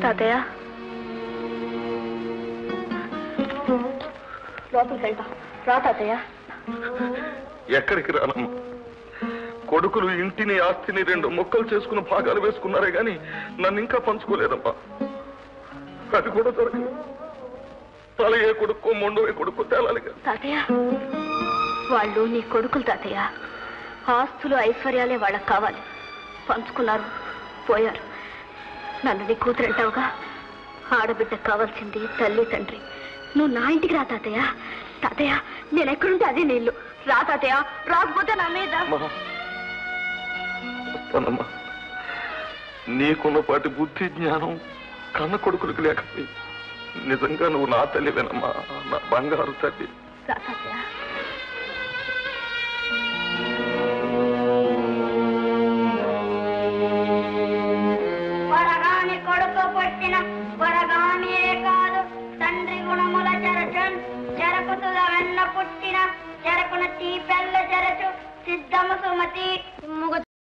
తాతయ్య లోపలికి వెళ్తాం. రా తాతయ్య. ఎక్కడికి రానమ్మా? కొడుకులు ఇంటిని ఆస్తిని 2 ముక్కలు చేసుకుని భాగాలు వేసుకున్నారే గాని నన్ను ఇంకా పంచుకోలేదమ్మా. అది కూడా దొరకదు. తల ఏ కొడుకు మొండో ఏ కొడుకు తేలాలి. తాతయ్య వాళ్ళు నీ కొడుకులు తాతయ్య. ఆస్తులు ఐశ్వర్యాలే వాళ్ళకి కావాలి. పంచుకున్నారు, పోయారు. నన్ను నీ కూతురు అంటావుగా. ఆడబిడ్డకు కావాల్సింది తల్లి తండ్రి. నువ్వు నా ఇంటికి రా తాతయ్య. తాతయ్య నేను ఎక్కడుంటే అదే నీళ్ళు. రా తాతయ్య, రాకపోతే నా మీద. వస్తానమ్మా. నీకున్నపాటి బుద్ధి జ్ఞానం కన్న కొడుకులకు లేకపోయి నిజంగా నువ్వు నా తల్లివేనమ్మా, నా బంగారు తల్లి. రా తాతయ్య. వరగాని కొడుకు పుట్టిన వరగానే కాదు, తండ్రి గుణముల చెరచన్ చెరకుతుల వెన్న పుట్టిన చెరకున తీపెల్ల చెరచు సిద్ధము సుమతి.